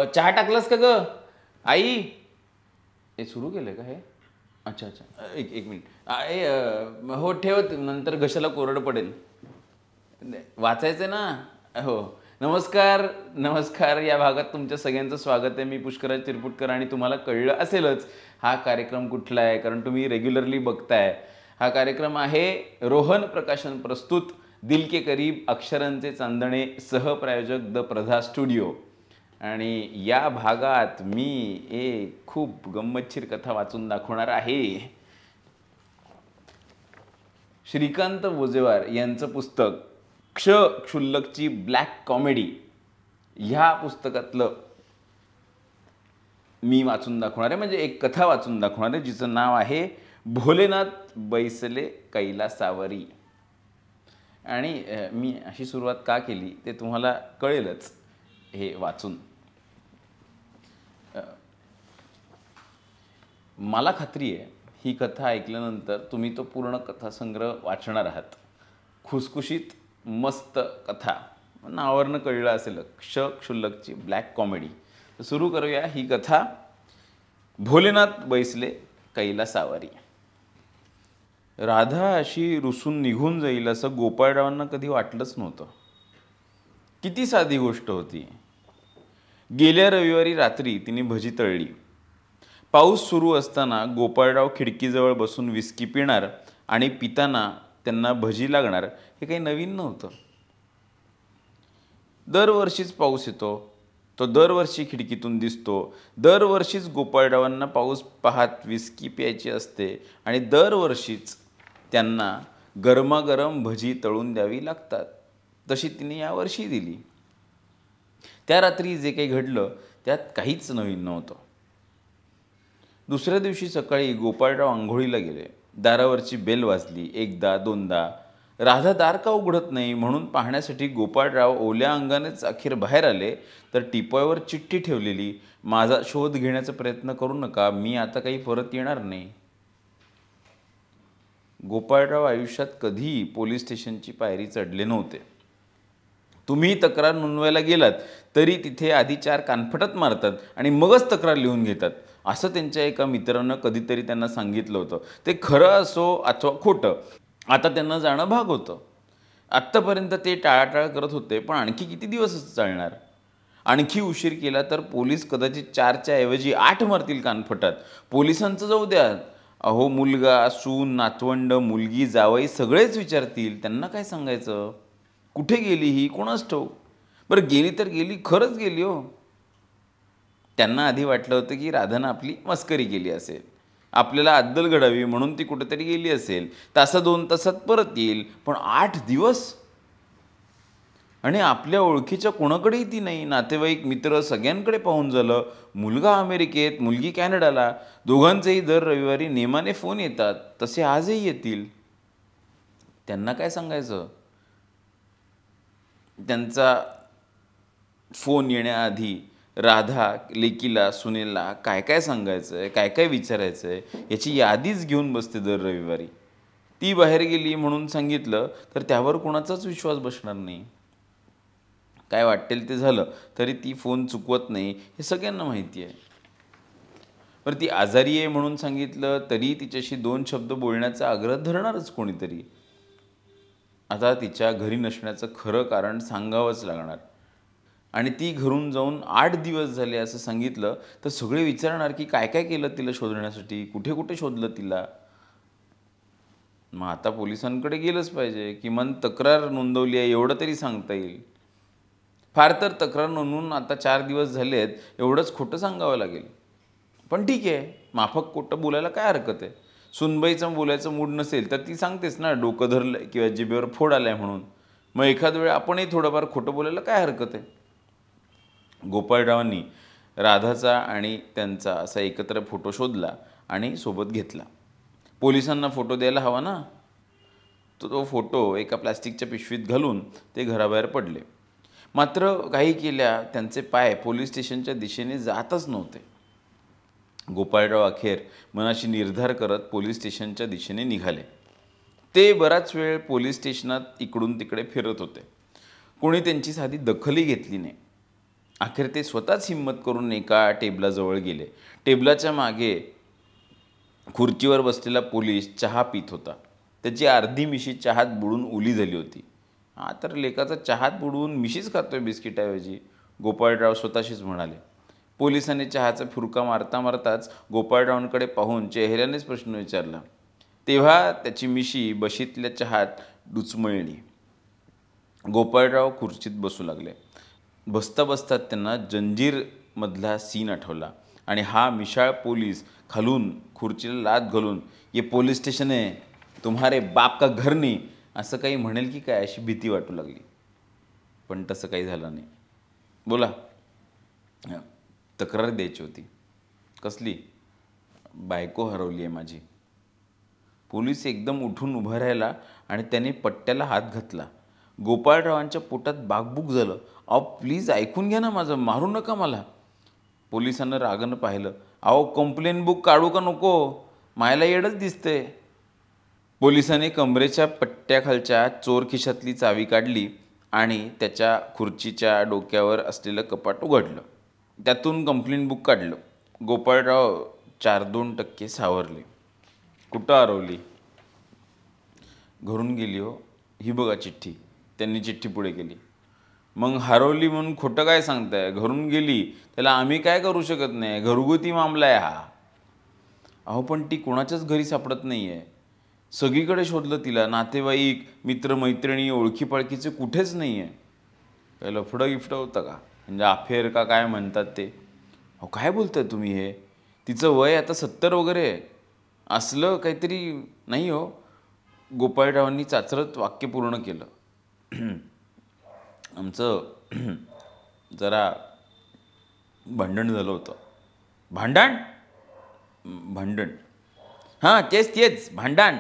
चहा टाकलंस का ग आई? हे सुरू केलं का हे? अच्छा अच्छा, एक मिनिट. हो ठेव, नंतर घशाला कोरडं पडेल. वाचायचं ना. हो. नमस्कार नमस्कार, या भागात तुमच्या सगळ्यांचं स्वागत आहे. मी पुष्कराज तिरपुटकर आणि तुम्हाला कळलं असेलच हा कार्यक्रम कुठला आहे, कारण तुम्ही रेग्युलरली बघताय. हा कार्यक्रम आहे रोहन प्रकाशन प्रस्तुत दिल के करीब अक्षरांचे चांदणे, सहप्रायोजक द प्रधा स्टुडिओ. आणि या भागात मी एक खूप गंमतशीर कथा वाचून दाखवणार आहे. श्रीकांत बोजेवार यांचं पुस्तक क्षुल्लकची ब्लॅक कॉमेडी, ह्या पुस्तकातलं मी वाचून दाखवणार आहे. म्हणजे एक कथा वाचून दाखवणार आहे जिचं नाव आहे भोलेनाथ बैसले कैलासावरी. आणि मी अशी सुरुवात का केली ते तुम्हाला कळेलच हे वाचून. मला खात्री आहे ही कथा ऐकल्यानंतर तुम्ही तो पूर्ण कथासंग्रह वाचणार आहात. खुसखुशीत मस्त कथा, नावावरनं कळलं असेल, क्षुल्लकची ब्लॅक कॉमेडी. तर सुरू करूया ही कथा. भोलेनाथ बैसले कैलासावरी. राधा अशी रुसून निघून जाईल असं गोपाळरावांना कधी वाटलंच नव्हतं. किती साधी गोष्ट होती. गेल्या रविवारी रात्री तिने भजी तळली. पाऊस सुरू असताना गोपाळराव खिडकीजवळ बसून विस्की पिणार आणि पिताना त्यांना भजी लागणार हे काही नवीन नव्हतं. दरवर्षीच पाऊस येतो, तो दरवर्षी खिडकीतून दिसतो. दरवर्षीच गोपाळरावांना पाऊस पाहत विस्की प्यायची असते आणि दरवर्षीच त्यांना गरमागरम भजी तळून द्यावी लागतात. तशी तिने यावर्षी दिली. त्या रात्री जे काही घडलं त्यात काहीच नवीन नव्हतं. दुसऱ्या दिवशी सकाळी गोपाळराव आंघोळीला गेले. दारावरची बेल वाजली. एकदा दोनदा. राधा दार का उघडत नाही म्हणून पाहण्यासाठी गोपाळराव ओल्या अंगानेच अखेर बाहेर आले. तर टिपॉयवर चिठ्ठी ठेवलेली, माझा शोध घेण्याचा प्रयत्न करू नका, मी आता काही परत येणार नाही. गोपाळराव आयुष्यात कधीही पोलीस स्टेशनची पायरी चढले नव्हते. तुम्ही तक्रार नोंदवायला गेलात तरी तिथे आधी 4 कानफटात मारतात आणि मगच तक्रार लिहून घेतात, असं त्यांच्या एका मित्रानं कधीतरी त्यांना सांगितलं होतं. ते खरं असो अथवा खोटं, आता त्यांना जाणं भाग होतं. आत्तापर्यंत ते टाळाटाळ करत होते, पण आणखी किती दिवस चालणार? आणखी उशीर केला तर पोलीस कदाचित 4च्या ऐवजी 8 मारतील कानफटात. पोलिसांचं जाऊ द्या, अहो मुलगा, सून, नातवंड, मुलगी, जावई सगळेच विचारतील. त्यांना काय सांगायचं? कुठे गेली ही कोणास ठाऊक. बरं गेली तर गेली, खरंच गेली हो. त्यांना आधी वाटलं होतं की राधानं आपली मस्करी केली असेल, आपल्याला अद्दल घडावी म्हणून ती कुठेतरी गेली असेल, तासा 2 तासात परत येईल. पण 8 दिवस आणि आपल्या ओळखीच्या कोणाकडेही ती नाही. नातेवाईक, मित्र सगळ्यांकडे पाहून झालं. मुलगा अमेरिकेत, मुलगी कॅनडाला. दोघांचेही दर रविवारी नेमाने फोन येतात, तसे आजही येतील. त्यांना काय सांगायचं? त्यांचा फोन येण्याआधी राधा लेकीला, सुनेला काय काय सांगायचं आहे, काय काय विचारायचं आहे याची यादीच घेऊन बसते दर रविवारी. ती बाहेर गेली म्हणून सांगितलं तर त्यावर कोणाचाच विश्वास बसणार नाही. काय वाटेल ते झालं तरी ती फोन चुकवत नाही हे सगळ्यांना माहिती आहे. बरं ती आजारी आहे म्हणून सांगितलं तरी तिच्याशी 2 शब्द बोलण्याचा आग्रह धरणारच कोणीतरी. आता तिच्या घरी नसण्याचं खरं कारण सांगावंच लागणार. आणि ती घरून जाऊन 8 दिवस झाले असं सांगितलं तर सगळे विचारणार की काय काय केलं तिला शोधण्यासाठी, कुठे कुठे शोधलं तिला. मग आता पोलिसांकडे गेलंच पाहिजे, किमान तक्रार नोंदवली आहे एवढं तरी सांगता येईल. फार तर तक्रार नोंदवून आता 4 दिवस झाले आहेत एवढंच खोटं सांगावं लागेल. पण ठीक आहे, माफक खोटं बोलायला काय हरकत आहे. सुनबाईचं बोलायचं मूड नसेल तर ती सांगतेच ना, डोकं धरलं किंवा जिभेवर फोड आलाय म्हणून. मग एखाद वेळ आपणही थोडंफार खोटं बोलायला काय हरकत आहे. गोपाळरावांनी राधाचा आणि त्यांचा असा एकत्र फोटो शोधला आणि सोबत घेतला. पोलिसांना फोटो द्यायला हवा ना. तो फोटो एका प्लास्टिकच्या पिशवीत घालून ते घराबाहेर पडले. मात्र काही केल्या त्यांचे पाय पोलीस स्टेशनच्या दिशेने जातच नव्हते. गोपाळराव अखेर मनाशी निर्धार करत पोलीस स्टेशनच्या दिशेने निघाले. ते बराच वेळ पोलीस स्टेशनात इकडून तिकडे फिरत होते. कोणी त्यांची साधी दखलही घेतली नाही. अखेर ते स्वतःच हिंमत करून एका टेबलाजवळ गेले. टेबलाच्या मागे खुर्चीवर बसलेला पोलीस चहा पित होता. त्याची अर्धी मिशी चहात बुडून ओली झाली होती. हा तर लेकाचा चहात बुडवून मिशीच खातोय बिस्किटाऐवजी, गोपाळराव स्वतःशीच म्हणाले. पोलिसांनी चहाचा फुरका मारता मारताच गोपाळरावांकडे पाहून चेहऱ्यानेच प्रश्न विचारला. तेव्हा त्याची मिशी बशीतल्या चहात डुचमळली. गोपाळराव खुर्चीत बसू लागले. बसता बसता त्यांना जंजीरमधला सीन आठवला आणि हा मिशाळ पोलीस खालून खुर्चीला लाथ घालून ये पोलीस स्टेशन आहे, तुम्हारे बाप का घर नाही असं काही म्हणेल की काय अशी भीती वाटू लागली. पण तसं काही झालं नाही. बोला. तक्रार द्यायची होती. कसली? बायको हरवली आहे माझी. पोलीस एकदम उठून उभा राहिला आणि त्याने पट्ट्याला हात घातला. गोपाळरावांच्या पोटात बागबुग झालं. अहो प्लीज ऐकून घ्या ना माझं, मारू नका मला. पोलिसांना रागानं पाहिलं. अहो कंप्लेन बुक काढू का नको? मायला येडच दिसतंय. पोलिसांनी कमरेच्या पट्ट्याखालच्या चोर खिशातली चावी काढली आणि त्याच्या खुर्चीच्या डोक्यावर असलेलं कपाट उघडलं. त्यातून कंप्लेंट बुक काढलं. गोपाळराव 4-2% सावरले. कुठं हरवली? घरून गेली हो. ही बघा चिठ्ठी. त्यांनी चिठ्ठी पुढे केली. मग हरवली म्हणून खोटं काय सांगताय? घरून गेली त्याला आम्ही काय करू शकत नाही, घरगुती मामला आहे हा. अहो पण ती कोणाच्याच घरी सापडत नाही आहे. सगळीकडे शोधलं तिला, नातेवाईक, मित्रमैत्रिणी, ओळखीपाळखीचे कुठेच नाही आहे. काय लफडं गिफ्ट होतं का? म्हणजे अफेअर का काय म्हणतात ते? अहो काय बोलताय तुम्ही हे? तिचं वय आता 70 वगैरे आहे. असलं काहीतरी नाही हो. गोपाळरावांनी चाचरत वाक्य पूर्ण केलं. आमचं जरा भांडण झालं होतं. भांडण? भांडण हां तेच भांडण.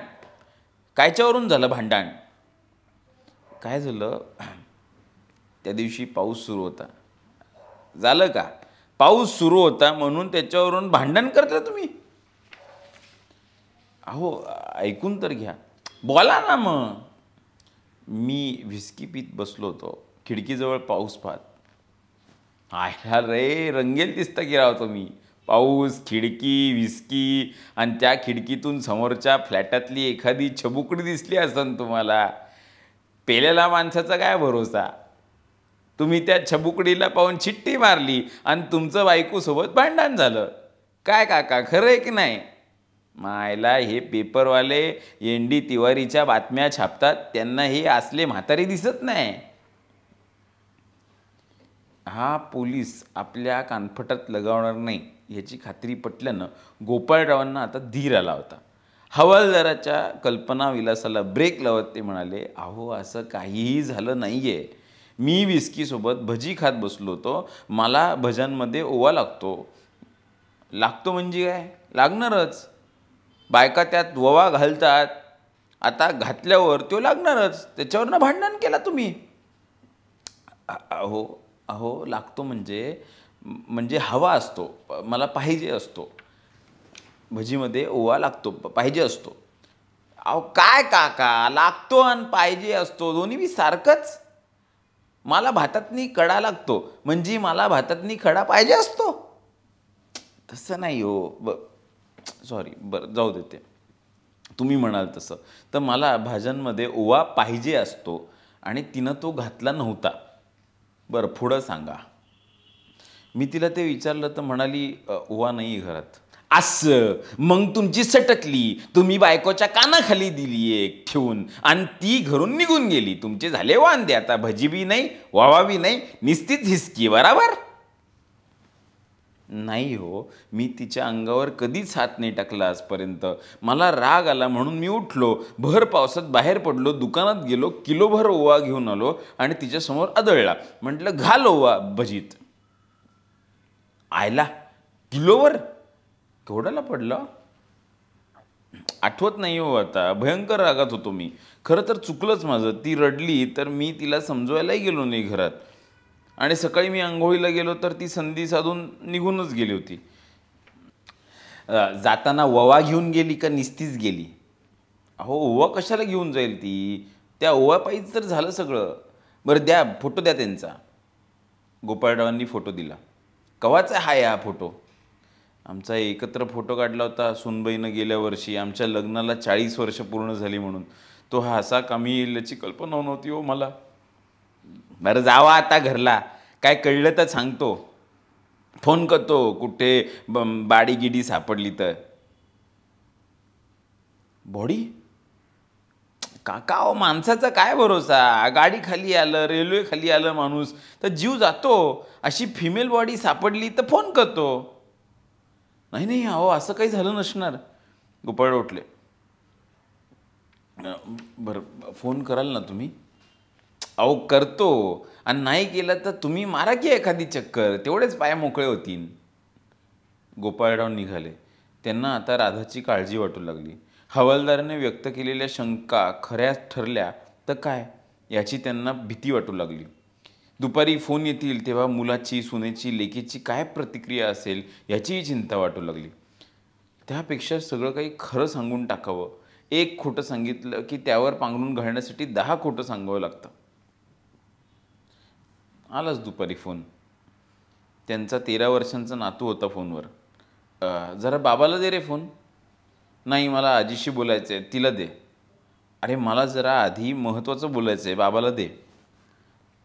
कायच्यावरून झालं भांडण? काय झालं, त्या दिवशी पाऊस सुरू होता. झालं का? पाऊस सुरू होता म्हणून त्याच्यावरून भांडण करता तुम्ही? अहो ऐकून तर घ्या. बोला ना मग. मी व्हिस्की पीत बसलो होतो खिडकीजवळ पाऊस पाहत. आयला रे रंगेल दिसता की राव तुम्ही. पाऊस, खिडकी, व्हिस्की आणि त्या खिडकीतून समोरच्या फ्लॅटातली एखादी छबुकडी दिसली असेल तुम्हाला. पेलेला माणसाचा काय भरोसा. तुम्ही त्या छबुकडीला पाहून चिठ्ठी मारली आणि तुमचं बायकोसोबत भांडण झालं. काय काका खरं आहे की नाही? मायला हे पेपरवाले एन.डी. तिवारीच्या बातम्या छापतात, त्यांना हे असले म्हातारी दिसत नाही. हा पोलीस आपल्या कानफटात लगावणार नाही याची खात्री पटल्यानं गोपाळरावांना आता धीर आला होता. हवालदाराच्या कल्पनाविलासाला ब्रेक लावत ते म्हणाले, अहो असं काहीही झालं नाही आहे. मी विस्कीसोबत भजी खात बसलो होतो. मला भज्यांमध्ये ओवा लागतो. लागतो म्हणजे काय? लागणारच. बायका त्यात ओवा घालतात. आता घातल्यावर तो लागणारच. त्याच्यावरनं भांडण केला तुम्ही. अहो अहो लागतो म्हणजे हवा असतो, मला पाहिजे असतो. भजीमध्ये ओवा लागतो, पाहिजे असतो. अहो काय काका, लागतो आणि पाहिजे असतो दोन्ही बी सारखंच. मला भातातनी खडा लागतो म्हणजे मला भातातनी खडा पाहिजे असतो. तसं नाही हो. सॉरी, बरं जाऊ देते. तुम्ही म्हणाल तसं. तर मला भाज्यांमध्ये ओवा पाहिजे असतो आणि तिनं तो घातला नव्हता. बरं पुढं सांगा. मी तिला ते विचारलं तर म्हणाली ओवा नाही घरात. असं मग तुमची सटकली. तुम्ही बायकोच्या कानाखाली दिली एक ठेवून आणि ती घरून निघून गेली. तुमचे झाले वांदे. आता भजी बी नाही, वावा बी नाही, निस्तीच हिसकी. बराबर? नाही हो, मी तिच्या अंगावर कधीच हात नाही टाकला आजपर्यंत. मला राग आला म्हणून मी उठलो, भर पावसात बाहेर पडलो, दुकानात गेलो, किलोभर ओवा घेऊन आलो आणि तिच्यासमोर आदळला. म्हटलं घाल ओवा भजीत. आयला किलोवर? केवढ्याला पडलं आठवत नाही हो आता. भयंकर रागात होतो मी. खरं तर चुकलंच माझं. ती रडली तर मी तिला समजवायलाही गेलो नाही घरात. आणि सकाळी मी अंघोळीला गेलो तर ती संधी साधून निघूनच गेली होती. जाताना ओवा घेऊन गेली का निस्तीच गेली? अहो ओवा कशाला घेऊन जाईल ती? त्या ओवा पायीच तर झालं सगळं. बरं द्या फोटो द्या त्यांचा. गोपाळरावांनी फोटो दिला. कवाचा हाय हा फोटो? आमचा एकत्र फोटो काढला होता सुनबाईनं गेल्या वर्षी, आमच्या लग्नाला 40 वर्ष पूर्ण झाली म्हणून. तो हा असा कामी येईल याची कल्पना नव्हती हो मला. बरं जावा आता घरला, काय कळलं तर सांगतो, फोन करतो कुठे बाडी गिडी सापडली तर. बॉडी? काका अहो, माणसाचा काय भरोसा, गाडी खाली आलं, रेल्वे खाली आलं माणूस तर जीव जातो. अशी फिमेल बॉडी सापडली तर फोन करतो. नाही नाही अहो, असं काही झालं नसणार. गोपाळ उठले. बरं फोन कराल ना तुम्ही? अहो करतो, आणि नाही केलं तर तुम्ही मारा की एखादी चक्कर, तेवढेच पाय मोकळे होतील. गोपाळराव निघाले. त्यांना आता राधाची काळजी वाटू लागली. हवालदाराने व्यक्त केलेल्या शंका खऱ्या ठरल्या तर काय याची त्यांना भीती वाटू लागली. दुपारी फोन येतील तेव्हा मुलाची, सुनेची, लेकीची काय प्रतिक्रिया असेल याचीही चिंता वाटू लागली. त्यापेक्षा सगळं काही खरं सांगून टाकावं. एक खोटं सांगितलं की त्यावर पांघरून घालण्यासाठी 10 खोटं सांगावं लागतं. आलाच दुपारी फोन. त्यांचा 13 वर्षांचा नातू होता फोनवर. जरा बाबाला दे रे फोन. नाही मला आजीशी बोलायचं आहे, तिला दे. अरे मला जरा आधी महत्त्वाचं बोलायचं आहे, बाबाला दे.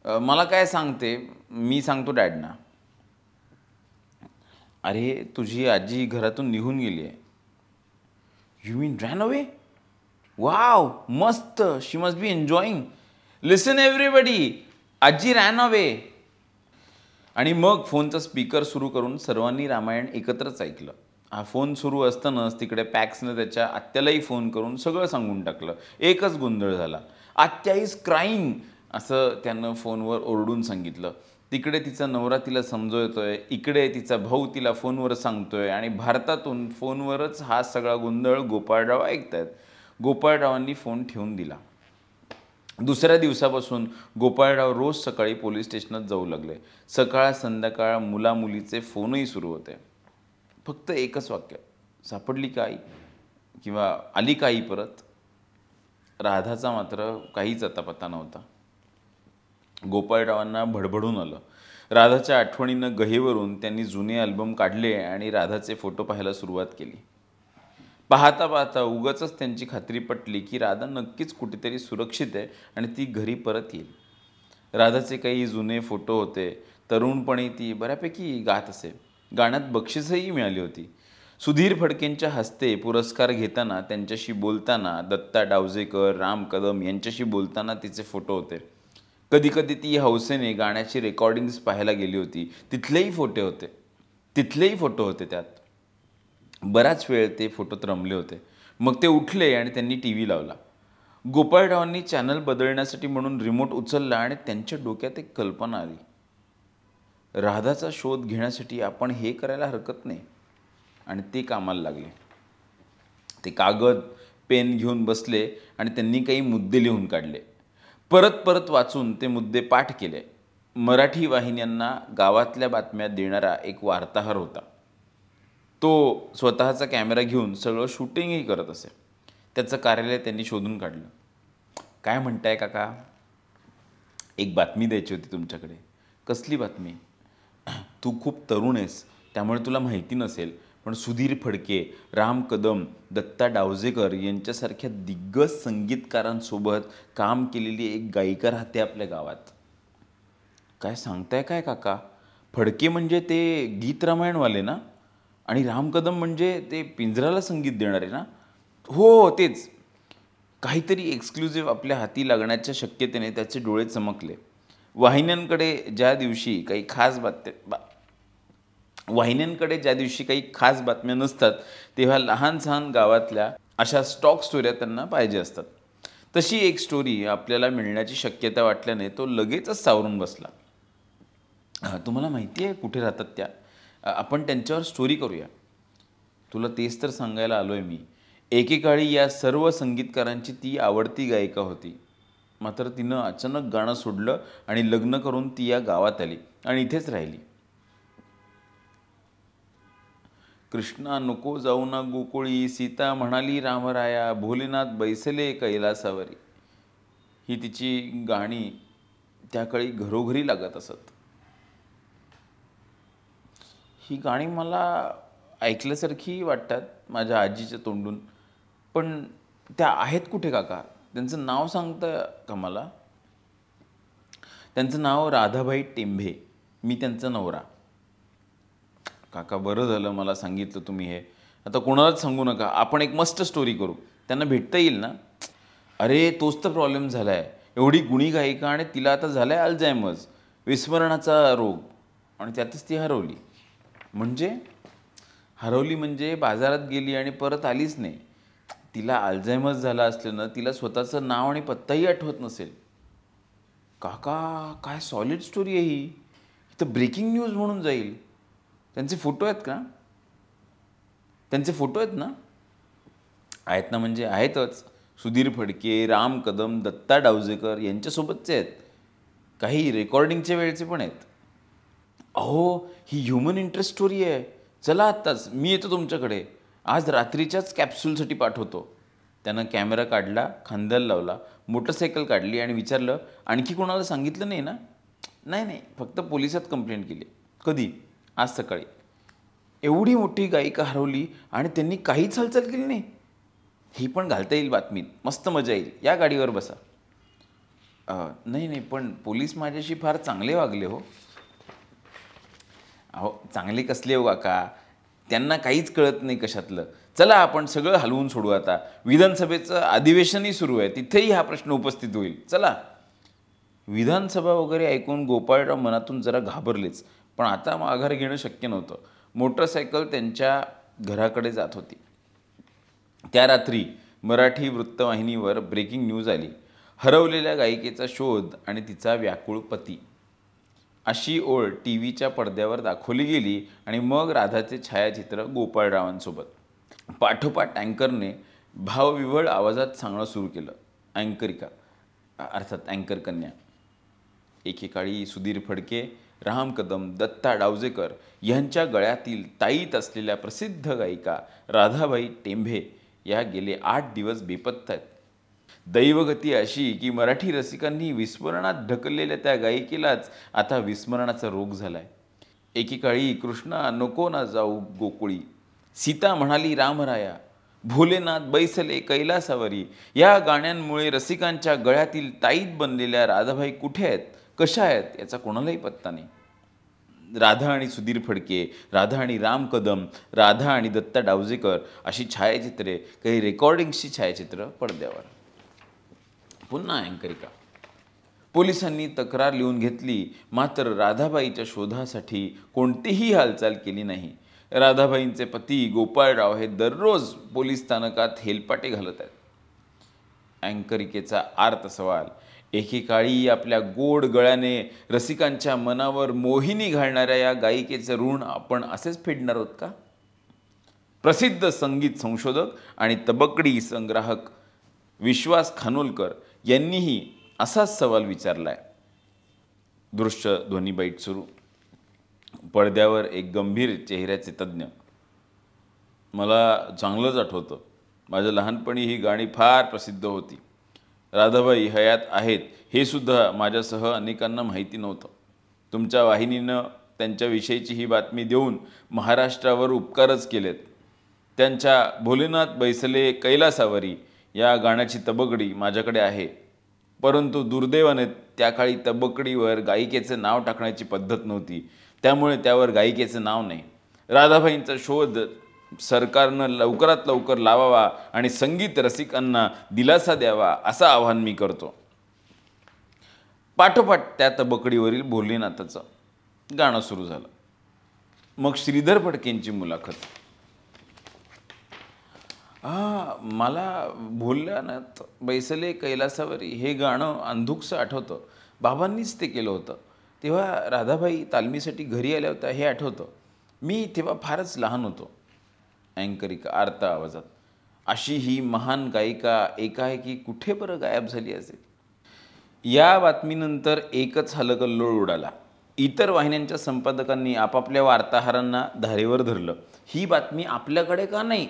मला काय सांगते, मी सांगतो डॅडना. अरे तुझी आजी घरातून निघून गेली आहे. You mean ran away? Wow मस्त, she must be enjoying. Listen everybody, आजी रॅन अवे. आणि मग फोनचा स्पीकर सुरू करून सर्वांनी रामायण एकत्रच ऐकलं. हा फोन सुरू असतानाच तिकडे पॅक्सनं त्याच्या आत्यालाही फोन करून सगळं सांगून टाकलं. एकच गोंधळ झाला. आत्या इज क्राईंग असं त्यानं फोनवर ओरडून सांगितलं. तिकडे तिचा नवरा तिला समजवतोय, इकडे तिचा भाऊ तिला फोनवर सांगतोय, आणि भारतातून फोनवरच हा सगळा गोंधळ गोपाळराव ऐकतायत. गोपाळरावांनी फोन ठेवून दिला. दुसऱ्या दिवसापासून गोपाळराव रोज सकाळी पोलीस स्टेशनात जाऊ लागले. सकाळ संध्याकाळ मुलामुलीचे फोनही सुरू होते. फक्त एकच वाक्य, सापडली का आई, किंवा आली का आई परत? राधाचा मात्र काहीच अतापत्ता नव्हता. गोपाळरावांना भडभडून आलं. राधाच्या आठवणीनं गहेवरून त्यांनी जुने अल्बम काढले आणि राधाचे फोटो पाहायला सुरुवात केली. पाहता पाहता उगाचच त्यांची खात्री पटली की राधा नक्कीच कुठेतरी सुरक्षित आहे आणि ती घरी परत येईल. राधाचे काही जुने फोटो होते. तरुणपणी ती बऱ्यापैकी गात असे. गाण्यात बक्षीसही मिळाली होती. सुधीर फडकेंच्या हस्ते पुरस्कार घेताना, त्यांच्याशी बोलताना, दत्ता डावजेकर, राम कदम यांच्याशी बोलताना तिचे फोटो होते. कधी कधी ती हौसेने गाण्याची रेकॉर्डिंग्स पाहायला गेली होती. तिथलेही फोटो होते त्यात. बराच वेळ ते फोटोत रमले होते. मग ते उठले आणि त्यांनी टी व्ही लावला. गोपाळरावांनी चॅनल बदलण्यासाठी म्हणून रिमोट उचलला आणि त्यांच्या डोक्यात एक कल्पना आली. राधाचा शोध घेण्यासाठी आपण हे करायला हरकत नाही. आणि ते कामाला लागले. ते कागद पेन घेऊन बसले आणि त्यांनी काही मुद्दे लिहून काढले. परत परत वाचून ते मुद्दे पाठ केले. मराठी वाहिन्यांना गावातल्या बातम्या देणारा एक वार्ताहर होता. तो स्वतःचा कॅमेरा घेऊन सगळं शूटिंगही करत असे. त्याचं कार्यालय त्यांनी शोधून काढलं. काय म्हणताय काका? एक बातमी द्यायची होती तुमच्याकडे. कसली बातमी? तू खूप तरुण आहेस त्यामुळे तुला माहिती नसेल, पण सुधीर फडके, राम कदम, दत्ता डावजेकर यांच्यासारख्या दिग्गज संगीतकारांसोबत काम केलेली एक गायिका राहते आपल्या गावात. काय सांगताय काय काका? फडके म्हणजे ते गीत रामायणवाले ना? आणि राम कदम म्हणजे ते पिंजराला संगीत देणारे ना? हो तेच. काहीतरी एक्सक्लुझिव्ह आपल्या हाती लागण्याच्या शक्यतेने त्याचे डोळे चमकले. वाहिन्यांकडे ज्या दिवशी काही खास बातम्या नसतात तेव्हा लहान सहान गावातल्या अशा स्टॉक स्टोऱ्या त्यांना पाहिजे असतात. तशी एक स्टोरी आपल्याला मिळण्याची शक्यता वाटल्याने तो लगेचच सावरून बसला. तुम्हाला माहिती आहे कुठे राहतात त्या? आपण त्यांच्यावर स्टोरी करूया. तुला तेच तर सांगायला आलोय मी. एकेकाळी या सर्व संगीतकारांची ती आवडती गायिका होती. मात्र तिनं अचानक गाणं सोडलं आणि लग्न करून ती या गावात आली आणि इथेच राहिली. कृष्णा नको जाऊ ना गोकुळी, सीता म्हणाली रामराया, भोलेनाथ बैसले कैलासावरी. ही तिची गाणी त्या काळी घरोघरी लागत असत. ही गाणी मला ऐकल्यासारखी वाटतात माझ्या आजीच्या तोंडून, पण त्या आहेत कुठे काका? त्यांचं नाव सांगता का मला? त्यांचं नाव राधाबाई टेंभे, मी त्यांचा नवरा. काका बरं झालं मला सांगितलं तुम्ही हे. आता कोणालाच सांगू नका, आपण एक मस्त स्टोरी करू, त्यांना भेटता येईल ना? अरे तोच तर प्रॉब्लेम झाला आहे. एवढी गुणी गायिका आणि तिला आता झाला आहे अल्झायमर्स, विस्मरणाचा रोग, आणि त्यातच ती हरवली. म्हणजे हरवली म्हणजे बाजारात गेली आणि परत आलीच नाही. तिला अल्झायमर्स झाला असल्यानं तिला स्वतःचं नाव आणि पत्ताही आठवत नसेल. काका काय सॉलिड स्टोरी आहे ही, तर ब्रेकिंग न्यूज म्हणून जाईल. त्यांचे फोटो आहेत का? त्यांचे फोटो आहेत ना? आहेत ना, म्हणजे आहेतच. सुधीर फडके, राम कदम, दत्ता डावजेकर यांच्यासोबतचे आहेत. काही रेकॉर्डिंगच्या वेळचे पण आहेत. अहो ही ह्युमन इंटरेस्ट स्टोरी आहे. चला आत्ताच मी येतो तुमच्याकडे. आज रात्रीच्याच कॅप्सूलसाठी पाठवतो. त्यानं कॅमेरा काढला, खांद्याला लावला, मोटरसायकल काढली आणि विचारलं, आणखी कोणाला सांगितलं नाही ना? नाही नाही, फक्त पोलिसात कंप्लेंट केली. कधी? आज सकाळी. एवढी मोठी गायिका हरवली आणि त्यांनी काहीच हालचाल केली नाही? ही पण घालता येईल बातमीत, मस्त मजा येईल. या गाडीवर बसा. नाही नाही, पण पोलीस माझ्याशी फार चांगले वागले हो. अहो चांगले कसले हो काका, त्यांना काहीच कळत नाही कशातलं. चला आपण सगळं हलवून सोडू आता. विधानसभेचं अधिवेशनही सुरू आहे, तिथेही हा प्रश्न उपस्थित होईल. चला. विधानसभा वगैरे ऐकून गोपाळराव मनातून जरा घाबरलेच, पण आता माघार घेणं शक्य नव्हतं. मोटरसायकल त्यांच्या घराकडे जात होती. त्या रात्री मराठी वृत्तवाहिनीवर ब्रेकिंग न्यूज आली. हरवलेल्या गायिकेचा शोध आणि तिचा व्याकुळ पती, अशी ओळ टी व्हीच्या पडद्यावर दाखवली गेली. आणि मग राधाचे छायाचित्र गोपाळरावांसोबत. पाठोपाठ अँकरने भावविव्हळ आवाजात सांगणं सुरू केलं. अँकरिका, अर्थात अँकर कन्या. एकेकाळी सुधीर फडके, राम कदम, दत्ता डावजेकर यांच्या गळ्यातील ताईत असलेल्या प्रसिद्ध गायिका राधाबाई टेंभे या गेले 8 दिवस बेपत्ता आहेत. दैवगती अशी की मराठी रसिकांनी विस्मरणात ढकललेल्या त्या गायिकेलाच आता विस्मरणाचा रोग झालाय. एकेकाळी कृष्णा नको ना जाऊ गोकुळी, सीता म्हणाली रामराया, भोलेनाथ बैसले कैलासावरी या गाण्यांमुळे रसिकांच्या गळ्यातील ताईत बनलेल्या राधाबाई कुठे आहेत, कशा आहेत याचा कोणालाही पत्ता नाही. राधा आणि सुधीर फडके, राधा आणि राम कदम, राधा आणि दत्ता डावजेकर अशी छायाचित्रे, काही रेकॉर्डिंग्सची छायाचित्र पडद्यावर. पुन्हा अँकरिका. पोलिसांनी तक्रार लिहून घेतली, मात्र राधाबाईच्या शोधासाठी कोणतीही हालचाल केली नाही. राधाबाईंचे पती गोपाळराव हे दररोज पोलीस स्थानकात हेलपाटे घालत आहेत. अँकरिकेचा आर्त सवाल. एकेकाळी आपल्या गोड गळ्याने रसिकांच्या मनावर मोहिनी घालणाऱ्या या गायिकेचे ऋण आपण असेच फेडणार आहोत का? प्रसिद्ध संगीत संशोधक आणि तबकडी संग्राहक विश्वास खानोलकर यांनीही असाच सवाल विचारलाय. दृश्य ध्वनी बाईट सुरू. पडद्यावर एक गंभीर चेहऱ्याचे तज्ज्ञ. मला चांगलंच आठवतं, माझ्या लहानपणी ही गाणी फार प्रसिद्ध होती. राधाबाई हयात आहेत हे सुद्धा माझ्यासह अनेकांना माहिती नव्हतं. तुमच्या वाहिनीनं त्यांच्याविषयीची ही बातमी देऊन महाराष्ट्रावर उपकारच केलेत. त्यांच्या भोलेनाथ बैसले कैलासावरी या गाण्याची तबकडी माझ्याकडे आहे, परंतु दुर्दैवाने त्या काळी तबकडीवर गायिकेचे नाव टाकण्याची पद्धत नव्हती, त्यामुळे त्यावर गायिकेचे नाव नाही. राधाबाईंचा शोध सरकारनं लवकरात लवकर लावावा आणि संगीत रसिकांना दिलासा द्यावा असं आवाहन मी करतो. पाठोपाठ त्या तबकडीवरील भोलेनाथाचं गाणं सुरू झालं. मग श्रीधर फडकेंची मुलाखत. मला भोलेनाथ बैसले कैलासावरी हे गाणं अंधुकसं आठवतं. बाबांनीच ते केलं होतं. तेव्हा राधाबाई तालमीसाठी घरी आल्या होत्या हे आठवतं. मी तेव्हा फारच लहान होतो. अँकरिका आर्त आवाजात. अशी ही महान गायिका एकाएकी कुठे बरं गायब झाली असेल? या बातमीनंतर एकच हलकल्लोळ उडाला. इतर वाहिन्यांच्या संपादकांनी आपापल्या वार्ताहरांना धारेवर धरलं. ही बातमी आपल्याकडे का नाही?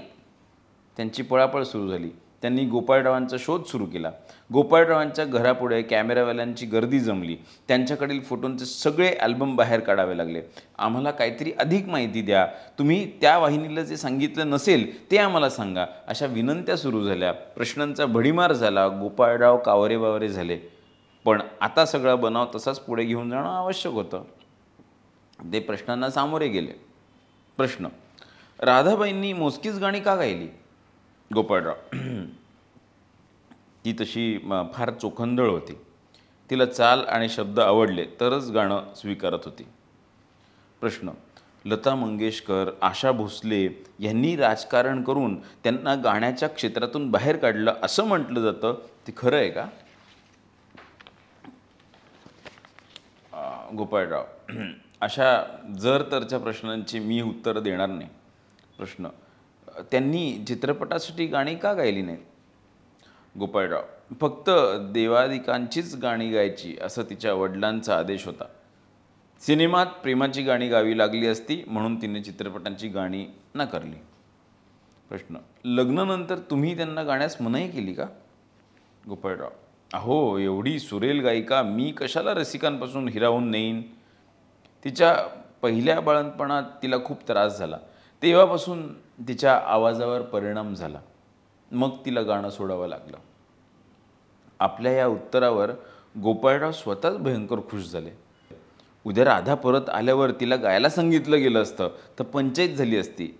त्यांची पळापळ सुरू झाली. त्यांनी गोपाळरावांचा शोध सुरू केला. गोपाळरावांच्या घरापुढे कॅमेरावाल्यांची गर्दी जमली. त्यांच्याकडील फोटोंचे सगळे अल्बम बाहेर काढावे लागले. आम्हाला काहीतरी अधिक माहिती द्या, तुम्ही त्या वाहिनीला जे सांगितलं नसेल ते आम्हाला सांगा, अशा विनंत्या सुरू झाल्या. प्रश्नांचा भडीमार झाला. गोपाळराव कावरेबावरे झाले. पण आता सगळा बनाव तसाच पुढे घेऊन जाणं आवश्यक होतं. ते प्रश्नांना सामोरे गेले. प्रश्न: राधाबाईंनी मोजकीच गाणी का गायली? गोपाळराव: ती तशी फार चोखंदळ होती. तिला चाल आणि शब्द आवडले तरच गाणं स्वीकारत होती. प्रश्न: लता मंगेशकर, आशा भोसले यांनी राजकारण करून त्यांना गाण्याच्या क्षेत्रातून बाहेर काढलं असं म्हटलं जातं, ते खरं आहे का? गोपाळराव: अशा जर तरच्या प्रश्नांची मी उत्तर देणार नाही. प्रश्न: त्यांनी चित्रपटासाठी गाणी का गायली नाहीत? गोपाळराव: फक्त देवादिकांचीच गाणी गायची असं तिच्या वडिलांचा आदेश होता. सिनेमात प्रेमाची गाणी गावी लागली असती म्हणून तिने चित्रपटांची गाणी नाकारली. प्रश्न: लग्नानंतर तुम्ही त्यांना गाण्यास मनाई केली का? गोपाळराव: अहो, एवढी सुरेल गायिका मी कशाला रसिकांपासून हिरावून नेईन? तिच्या पहिल्या बाळंतपणात तिला खूप त्रास झाला. तेव्हापासून तिच्या आवाजावर परिणाम झाला. मग तिला गाणं सोडावं लागलं. आपल्या या उत्तरावर गोपाळराव स्वतःच भयंकर खुश झाले. उद्या राधा परत आल्यावर तिला गायला सांगितलं गेलं असतं तर पंचायत झाली असती.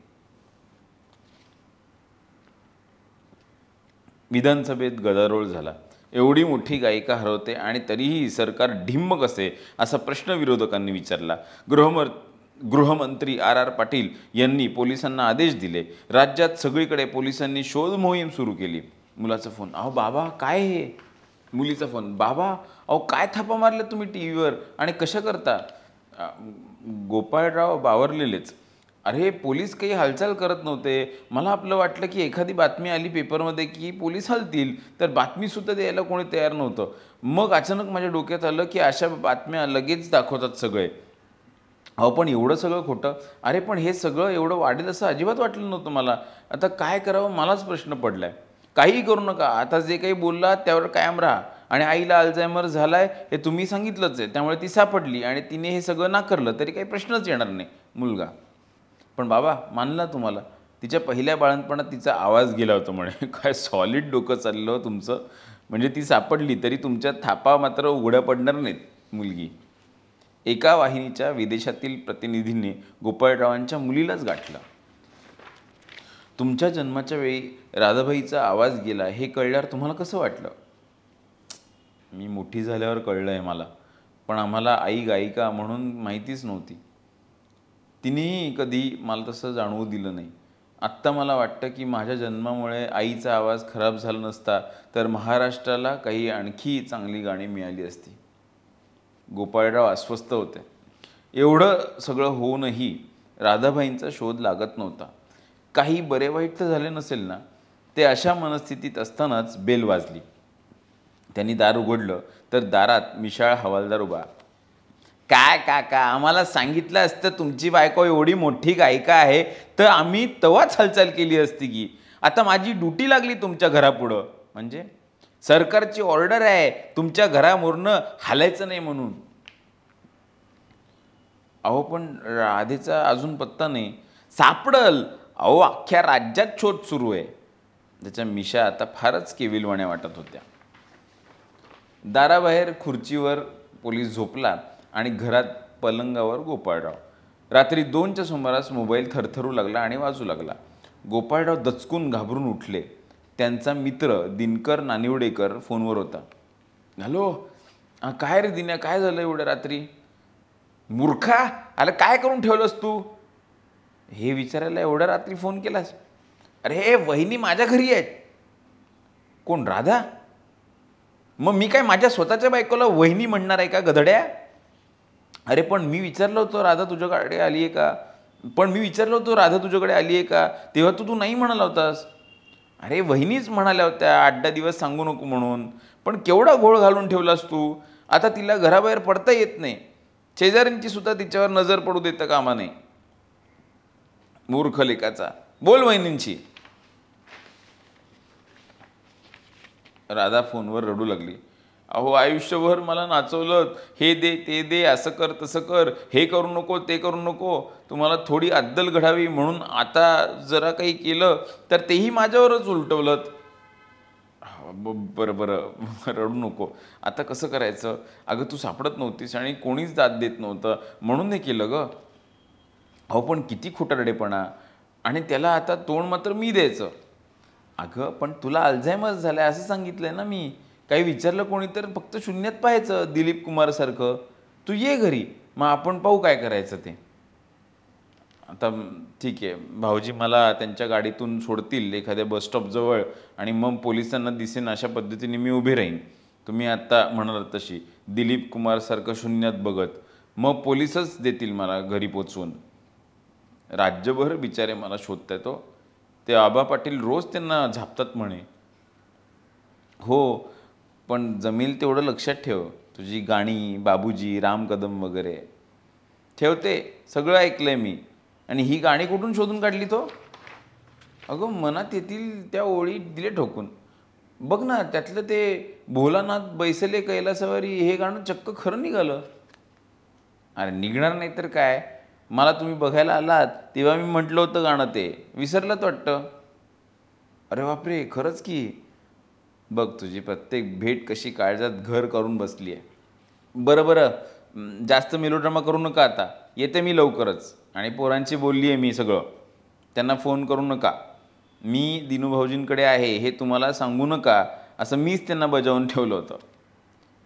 विधानसभेत गदारोळ झाला. एवढी मोठी गायिका हरवते आणि तरीही सरकार ढिम्म कसे, असा प्रश्न विरोधकांनी विचारला. गृहमंत्री आर पाटील यांनी पोलिसांना आदेश दिले. राज्यात सगळीकडे पोलिसांनी शोध मोहीम सुरू केली. मुलाचा फोन: अहो बाबा, काय हे? मुलीचा फोन: बाबा, अहो काय थापा मारले तुम्ही टीव्हीवर आणि कशा करता? गोपाळराव बावरलेलेच: अरे, पोलीस काही हालचाल करत नव्हते. मला आपलं वाटलं की एखादी बातमी आली पेपरमध्ये की पोलीस हलतील, तर बातमीसुद्धा द्यायला कोणी तयार नव्हतं. मग अचानक माझ्या डोक्यात आलं की अशा बातम्या लगेच दाखवतात सगळे. अहो, पण एवढं सगळं खोटं. अरे, पण हे सगळं एवढं वाढेल असं अजिबात वाटलं नव्हतं मला. आता काय करावं मलाच प्रश्न पडलाय. काही करू नका, आता जे काही बोलला त्यावर कायम राहा. आणि आईला अल्झायमर झालाय हे तुम्ही सांगितलंच आहे, त्यामुळे ती सापडली आणि तिने हे सगळं नाकारलं तरी काही प्रश्नच येणार नाही. मुलगा: पण बाबा, मानला तुम्हाला, तिच्या पहिल्या बाळंतपणात तिचा आवाज गेला होता म्हणे. काय सॉलिड डोकं चाललं हो तुमचं. म्हणजे ती सापडली तरी तुमच्या थापा मात्र उघड्या पडणार नाहीत. मुलगी: एका वाहिनीच्या विदेशातील प्रतिनिधींनी गोपाळरावांच्या मुलीलाच गाठलं. तुमच्या जन्माच्या वेळी राधाबाईचा आवाज गेला हे कळल्यावर तुम्हाला कसं वाटलं? मी मोठी झाल्यावर कळलं आहे मला, पण आम्हाला आई गायिका म्हणून माहितीच नव्हती. तिनेही कधी मला तसं जाणवू दिलं नाही. आत्ता मला वाटतं की माझ्या जन्मामुळे आईचा आवाज खराब झाला नसता तर महाराष्ट्राला काही आणखी चांगली गाणी मिळाली असती. गोपाळराव अस्वस्थ होते. एवढं सगळं होऊनही राधाबाईंचा शोध लागत नव्हता. काही बरे वाईट तर झाले नसेल ना? ते अशा मनस्थितीत असतानाच बेल वाजली. त्यांनी दार उघडलं तर दारात मिशाळ हवालदार उभा. काय काका, आम्हाला सांगितलं असतं तुमची बायको एवढी मोठी गायिका आहे तर आम्ही तवाच हालचाल केली असती की. आता माझी ड्युटी लागली तुमच्या घरापुढं. म्हणजे सरकारची ऑर्डर आहे तुमच्या घरामोरनं हालायचं नाही म्हणून. अहो, पण राधेचा अजून पत्ता नाही. सापडल. अहो, अख्ख्या राज्यात शोध सुरू आहे. त्याच्या मिशा आता फारच केविलवाण्या वाटत होत्या. दाराबाहेर खुर्चीवर पोलीस झोपला आणि घरात पलंगावर गोपाळराव. रात्री 2च्या सुमारास मोबाईल थरथरू लागला आणि वाजू लागला. गोपाळराव दचकून घाबरून उठले. त्यांचा मित्र दिनकर नानिवडेकर फोनवर होता. हॅलो, काय रे दिन्या, काय झालं एवढ्या रात्री? मूर्खा, अरे काय करून ठेवलंस तू? हे विचारायला एवढ्या रात्री फोन केलास? अरे, वहिनी माझ्या घरी आहेत. कोण, राधा? मग मी काय माझ्या स्वतःच्या बायकोला वहिनी म्हणणार आहे का गधड्या? अरे, पण मी विचारलं होतं राधा तुझ्याकडे आली आहे का? तेव्हा तू नाही म्हणाला होतास. अरे, वहिनीच म्हणाल्या होत्या 8-10 दिवस सांगू नको म्हणून. पण केवढा घोळ घालून ठेवलास तू. आता तिला घराबाहेर पडता येत नाही. शेजाऱ्यांची सुद्धा तिच्यावर नजर पडू देतं कामा नाही. मूर्ख लेकाचा. बोल वहिनींची. राधा फोनवर रडू लागली. अहो, आयुष्यभर मला नाचवलं, हे दे ते दे, असं कर तसं कर, हे करू नको ते करू नको, तुम्हाला थोडी अद्दल घडावी म्हणून आता जरा काही केलं तर तेही माझ्यावरच उलटवलं. बरं बरं रडू नको. आता कसं करायचं? अगं तू सापडत नव्हतीस आणि कोणीच दाद देत नव्हतं म्हणून हे केलं ग. अहो पण किती खोटारडेपणा, आणि त्याला आता तोंड मात्र मी द्यायचं. अगं पण तुला अल्झायमर्स झालाय असं सांगितलंय ना मी. काही विचारलं कोणी तर फक्त शून्यात पाहायचं दिलीप कुमारसारखं. तू ये घरी, मग आपण पाहू काय करायचं ते. आता ठीक आहे, भाऊजी मला त्यांच्या गाडीतून सोडतील एखाद्या बसस्टॉपजवळ आणि मग पोलिसांना दिसेन अशा पद्धतीने मी उभे राहीन. तुम्ही आत्ता म्हणालात तशी दिलीप कुमारसारखं शून्यात बघत. मग पोलिसच देतील मला घरी पोचवून. राज्यभर बिचारे मला शोधतायत हो. ते आबा पाटील रोज त्यांना झापतात म्हणे. हो, पण जमेल तेवढं लक्षात ठेव. तुझी गाणी, बाबूजी, राम कदम वगैरे ठेवते, सगळं ऐकलंय मी. आणि ही गाणी कुठून शोधून काढली तो? अगं मनात येतील त्या ओळी दिले ठोकून. बघ ना, त्यातलं ते भोलानाथ बैसले कैलासवारी हे गाणं चक्क खरं निघालं. अरे निघणार नाही तर काय, मला तुम्ही बघायला आलात तेव्हा मी म्हटलं होतं गाणं ते विसरलात वाटतं. अरे बापरे, खरंच की. बघ तुझी प्रत्येक भेट कशी काळजात घर करून बसली आहे. बरं बरं, जास्त मेलोड्रामा करू नका आता. येते मी लवकरच. आणि पोरांची बोलली आहे मी सगळं. त्यांना फोन करू नका. मी दिनू भाऊजींकडे आहे हे तुम्हाला सांगू नका असं मीच त्यांना बजावून ठेवलं होतं.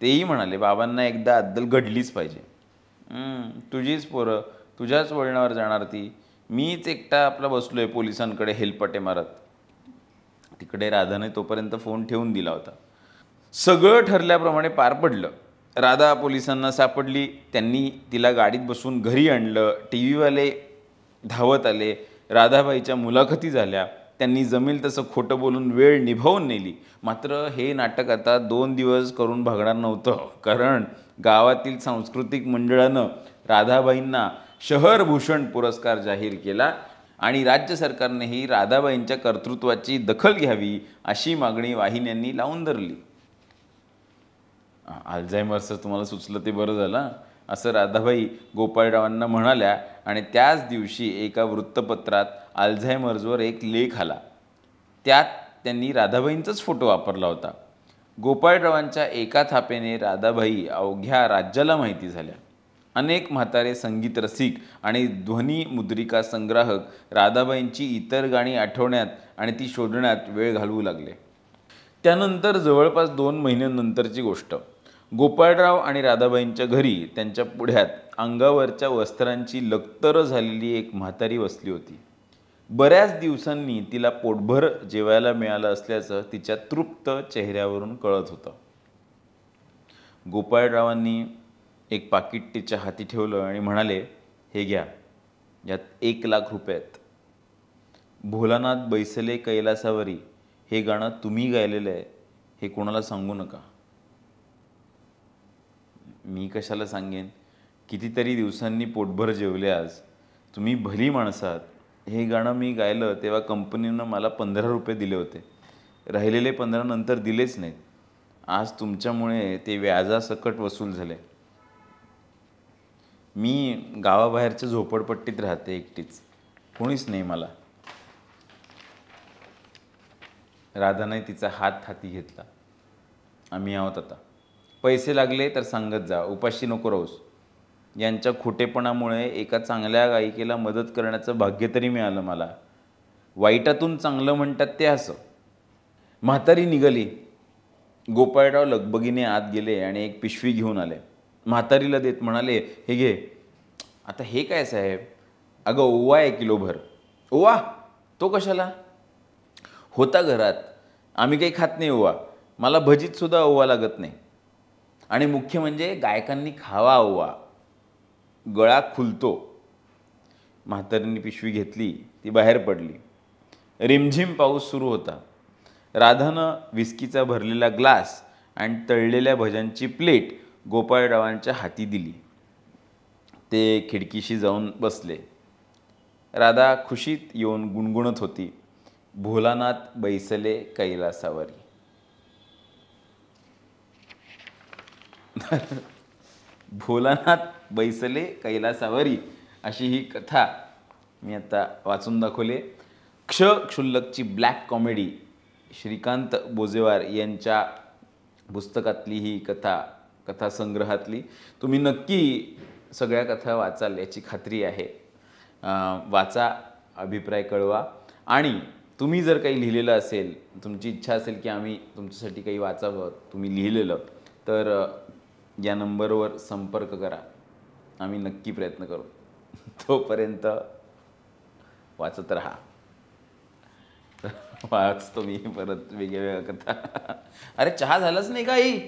तेही म्हणाले बाबांना एकदा अद्दल घडलीच पाहिजे. तुझीच पोरं, तुझ्याच वळणावर जाणार ती. मीच एकटा आपला बसलोय पोलिसांकडे हेलपटे मारत. तिकडे राधाने तोपर्यंत फोन ठेवून दिला होता. सगळं ठरल्याप्रमाणे पार पडलं. राधा पोलिसांना सापडली. त्यांनी तिला गाडीत बसून घरी आणलं. टी व्हीवाले धावत आले. राधाबाईच्या मुलाखती झाल्या. त्यांनी जमेल तसं खोटं बोलून वेळ निभावून नेली. मात्र हे नाटक आता 2 दिवस करून भागणार नव्हतं. कारण गावातील सांस्कृतिक मंडळानं राधाबाईंना शहरभूषण पुरस्कार जाहीर केला आणि राज्य सरकारनेही राधाबाईंच्या कर्तृत्वाची दखल घ्यावी अशी मागणी वाहिन्यांनी लावून धरली. अल्झायमरचं तुम्हाला सुचलं ते बरं झालं, असं राधाबाई गोपाळरावांना म्हणाल्या. आणि त्याच दिवशी एका वृत्तपत्रात अल्झायमर्सवर एक लेख आला. त्यात त्यांनी राधाबाईंचाच फोटो वापरला होता. गोपाळरावांच्या एका थापेने राधाबाई अवघ्या राज्याला माहिती झाल्या. अनेक म्हातारे संगीत रसिक आणि ध्वनिमुद्रिका संग्राहक राधाबाईंची इतर गाणी आठवण्यात आणि ती शोधण्यात वेळ घालवू लागले. त्यानंतर जवळपास 2 महिन्यांनंतरची गोष्ट. गोपाळराव आणि राधाबाईंच्या घरी त्यांच्या पुढ्यात अंगावरच्या वस्त्रांची लक्तर झालेली एक म्हातारी बसली होती. बऱ्याच दिवसांनी तिला पोटभर जेवायला मिळालं असल्याचं तिच्या तृप्त चेहऱ्यावरून कळत होतं. गोपाळरावांनी एक पाकिट तिच्या हाती ठेवलं आणि म्हणाले, हे घ्या, यात 1,00,000 रुपये आहेत. भोलानाथ बैसले कैलासावरी हे गाणं तुम्ही गायलेलं आहे हे कोणाला सांगू नका. मी कशाला सांगेन? कितीतरी दिवसांनी पोटभर जेवले आज. तुम्ही भली माणसं आहात. हे गाणं मी गायलं तेव्हा कंपनीनं मला 15 रुपये दिले होते. राहिलेले 15 नंतर दिलेच नाहीत. आज तुमच्यामुळे ते व्याजासकट वसूल झाले. मी गावाबाहेरच्या झोपडपट्टीत राहते एकटीच, कोणीच नाही मला. राधाने तिचा हात हाती घेतला. आम्ही आहोत आता. पैसे लागले तर सांगत जा, उपाशी नको राहूस. यांच्या खोटेपणामुळे एका चांगल्या गायिकेला मदत करण्याचं भाग्य तरी मिळालं मला. वाईटातून चांगलं म्हणतात ते असं. म्हातारी निघाली. गोपाळराव लगबगीने आत गेले आणि एक पिशवी घेऊन आले. म्हातारीला देत म्हणाले, हे घे. आता हे काय साहेब? अगं ओवा आहे किलोभर. ओवा? तो कशाला? होता घरात. आम्ही काही खात नाही ओवा. मला भजीत सुद्धा ओवा लागत नाही. आणि मुख्य म्हणजे गायकांनी खावा ओवा, गळा खुलतो. म्हातारीने पिशवी घेतली. ती बाहेर पडली. रिमझिम पाऊस सुरू होता. राधानं विस्कीचा भरलेला ग्लास आणि तळलेल्या भज्यांची प्लेट गोपाळरावांच्या हाती दिली. ते खिडकीशी जाऊन बसले. राधा खुशीत येऊन गुणगुणत होती, भोलानाथ बैसले कैलासावरी. भोलानाथ बैसले कैलासावरी अशी ही कथा मी आता वाचून दाखवली. क्षुल्लकची ब्लॅक कॉमेडी श्रीकांत बोजेवार यांच्या पुस्तकातली ही कथासंग्रहातली. तुम्ही नक्की सगळ्या कथा वाचाल याची खात्री आहे. वाचा, अभिप्राय कळवा. आणि तुम्ही जर काही लिहिलेलं असेल, तुमची इच्छा असेल की आम्ही तुमच्यासाठी काही वाचावं तुम्ही लिहिलेलं, तर या नंबरवर संपर्क करा. आम्ही नक्की प्रयत्न करू. तोपर्यंत वाचत राहा. वाचतो मी परत वेगळ्या कथा. अरे चहा झालाच नाही का आई?